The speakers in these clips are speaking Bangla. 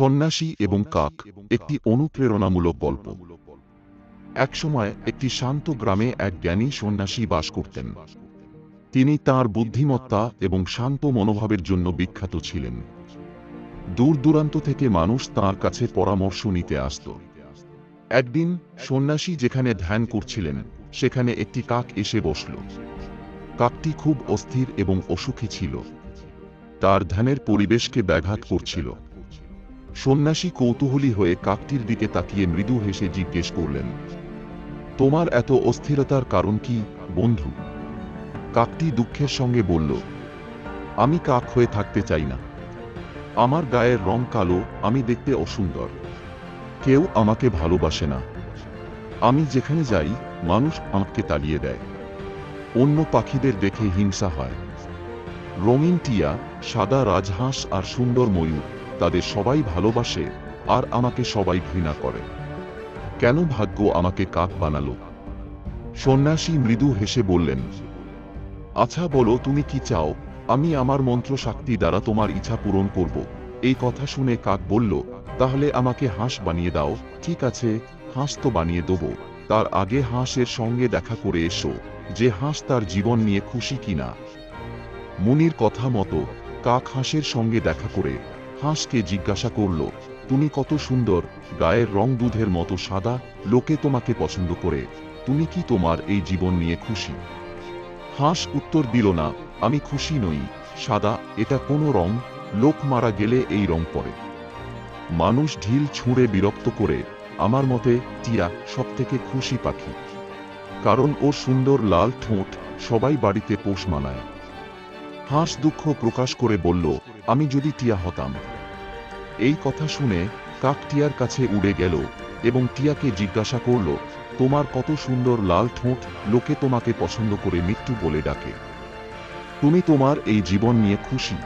সন্ন্যাসী এবং কাক একটি অনুপ্রেরণামূলক গল্প। একসময় একটি শান্ত গ্রামে এক জ্ঞানী সন্ন্যাসী বাস করতেন। তিনি তাঁর বুদ্ধিমত্তা এবং শান্ত মনোভাবের জন্য বিখ্যাত ছিলেন। দূর দূরান্ত থেকে মানুষ তাঁর কাছে পরামর্শ নিতে আসত। একদিন সন্ন্যাসী যেখানে ধ্যান করছিলেন সেখানে একটি কাক এসে বসল। কাকটি খুব অস্থির এবং অসুখী ছিল। তার ধ্যানের পরিবেশকে ব্যাঘাত করছিল। সন্ন্যাসী কৌতূহলী হয়ে কাকটির দিকে তাকিয়ে মৃদু হেসে জিজ্ঞেস করলেন, তোমার এত অস্থিরতার কারণ কি, বন্ধু? কাকটি দুঃখের সঙ্গে বলল, আমি কাক হয়ে থাকতে চাই না। আমার গায়ের রং কালো, আমি দেখতে অসুন্দর। কেউ আমাকে ভালোবাসে না। আমি যেখানে যাই মানুষ আমাকে তাড়িয়ে দেয়। অন্য পাখিদের দেখে হিংসা হয়। রঙিন টিয়া, সাদা রাজহাঁস আর সুন্দর ময়ূর, তাদের সবাই ভালোবাসে, আর আমাকে সবাই ঘৃণা করে। কেন ভাগ্য আমাকে কাক বানালো? সন্ন্যাসী মৃদু হেসে বললেন, আচ্ছা বলো তুমি কি চাও, আমি আমার মন্ত্র শক্তি দ্বারা তোমার ইচ্ছা পূরণ করব। এই কথা শুনে কাক বলল, তাহলে আমাকে হাঁস বানিয়ে দাও। ঠিক আছে, হাঁস তো বানিয়ে দেব। তার আগে হাঁসের সঙ্গে দেখা করে এসো, যে হাঁস তার জীবন নিয়ে খুশি কিনা। মুনির কথা মতো কাক হাঁসের সঙ্গে দেখা করে হাঁসকে জিজ্ঞাসা করল, তুমি কত সুন্দর, গায়ের রং দুধের মতো সাদা, লোকে তোমাকে পছন্দ করে। তুমি কি তোমার এই জীবন নিয়ে খুশি? হাঁস উত্তর দিল না, আমি খুশি নই। সাদা এটা কোনো রং? লোক মারা গেলে এই রং পড়ে। মানুষ ঢিল ছুঁড়ে বিরক্ত করে। আমার মতে টিয়া সবথেকে খুশি পাখি, কারণ ওর সুন্দর লাল ঠোঁট সবাই বাড়িতে পোষ মানায়। হাঁস দুঃখ প্রকাশ করে বলল, আমি যদি টিয়া হতাম। এই কথা শুনে কাক টিয়ার কাছে উড়ে গেল এবং টিয়াকে জিজ্ঞাসা করল, তোমার কত সুন্দর লাল ঠোঁট, লোকে তোমাকে পছন্দ করে মৃত্যু বলে ডাকে। তুমি তোমার এই জীবন নিয়ে খুশি?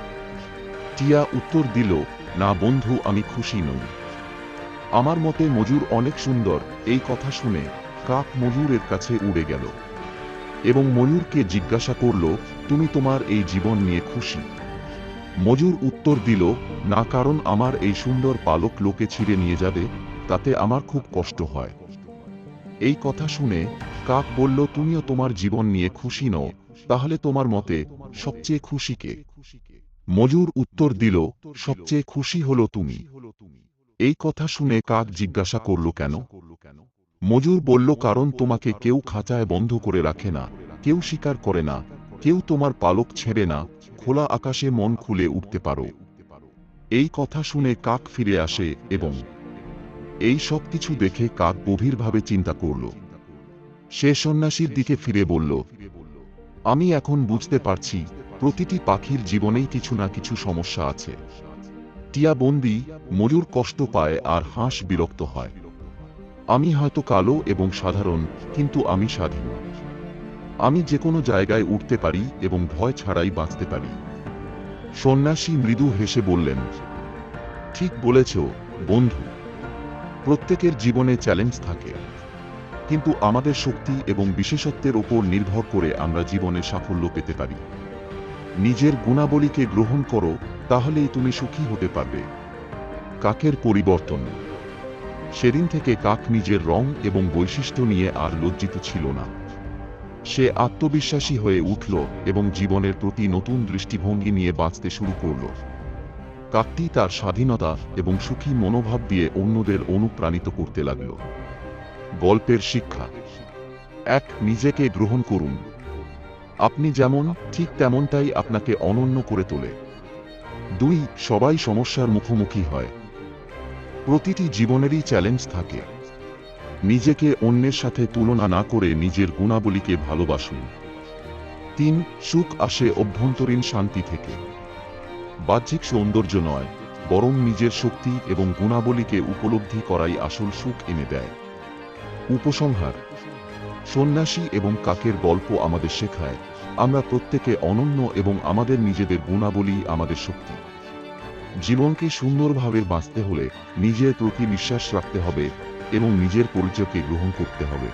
টিয়া উত্তর দিল, না বন্ধু, আমি খুশি নই। আমার মতে মজুর অনেক সুন্দর। এই কথা শুনে কাক ময়ূরের কাছে উড়ে গেল এবং ময়ূরকে জিজ্ঞাসা করল, তুমি তোমার এই জীবন নিয়ে খুশি? মজুর উত্তর দিল, না, কারণ আমার এই সুন্দর পালক লোকে ছিঁড়ে নিয়ে যাবে, তাতে আমার খুব কষ্ট হয়। এই কথা শুনে কাক বলল, তুমিও তোমার জীবন নিয়ে খুশি নও, তাহলে তোমার মতে সবচেয়ে খুশি কে? মজুর উত্তর দিল, সবচেয়ে খুশি হলো তুমি। এই কথা শুনে কাক জিজ্ঞাসা করল, কেন? মজুর বলল, কারণ তোমাকে কেউ খাঁচায় বন্ধ করে রাখে না, কেউ শিকার করে না, কেউ তোমার পালক ছেড়ে না, খোলা আকাশে মন খুলে উঠতে পারো। এই কথা শুনে কাক ফিরে আসে এবং এই সব কিছু দেখে কাক গভীরভাবে চিন্তা করল। সে সন্ন্যাসীর দিকে ফিরে বলল, আমি এখন বুঝতে পারছি প্রতিটি পাখির জীবনেই কিছু না কিছু সমস্যা আছে। টিয়া বন্দী, ময়ূর কষ্ট পায় আর হাঁস বিরক্ত হয়। আমি হয়তো কালো এবং সাধারণ, কিন্তু আমি স্বাধীন। আমি যে কোনো জায়গায় উঠতে পারি এবং ভয় ছাড়াই বাঁচতে পারি। সন্ন্যাসী মৃদু হেসে বললেন, ঠিক বলেছ বন্ধু। প্রত্যেকের জীবনে চ্যালেঞ্জ থাকে, কিন্তু আমাদের শক্তি এবং বিশেষত্বের উপর নির্ভর করে আমরা জীবনে সাফল্য পেতে পারি। নিজের গুণাবলীকে গ্রহণ করো, তাহলেই তুমি সুখী হতে পারবে। কাকের পরিবর্তন। সেদিন থেকে কাক নিজের রং এবং বৈশিষ্ট্য নিয়ে আর লজ্জিত ছিল না। সে আত্মবিশ্বাসী হয়ে উঠল এবং জীবনের প্রতি নতুন দৃষ্টিভঙ্গি নিয়ে বাঁচতে শুরু করল। কাকটি তার স্বাধীনতা এবং সুখী মনোভাব দিয়ে অন্যদের অনুপ্রাণিত করতে লাগল। গল্পের শিক্ষা: 1. নিজেকে গ্রহণ করুন। আপনি যেমন, ঠিক তেমনটাই আপনাকে অনন্য করে তোলে। 2. সবাই সমস্যার মুখোমুখি হয়। প্রতিটি জীবনেরই চ্যালেঞ্জ থাকে। নিজেকে অন্যের সাথে তুলনা না করে নিজের গুণাবলীকে ভালোবাসুন। 3. সুখ আসে অভ্যন্তরীণ শান্তি থেকে। বাহ্যিক সৌন্দর্য নয়, বরং নিজের শক্তি এবং গুণাবলীকে উপলব্ধি করাই আসল সুখ এনে দেয়। উপসংহার: সন্ন্যাসী এবং কাকের গল্প আমাদের শেখায়, আমরা প্রত্যেকে অনন্য এবং আমাদের নিজেদের গুণাবলী আমাদের শক্তি। জীবনকে সুন্দরভাবে বাঁচতে হলে নিজের প্রতি বিশ্বাস রাখতে হবে এবং নিজের পরিচয়কে গ্রহণ করতে হবে।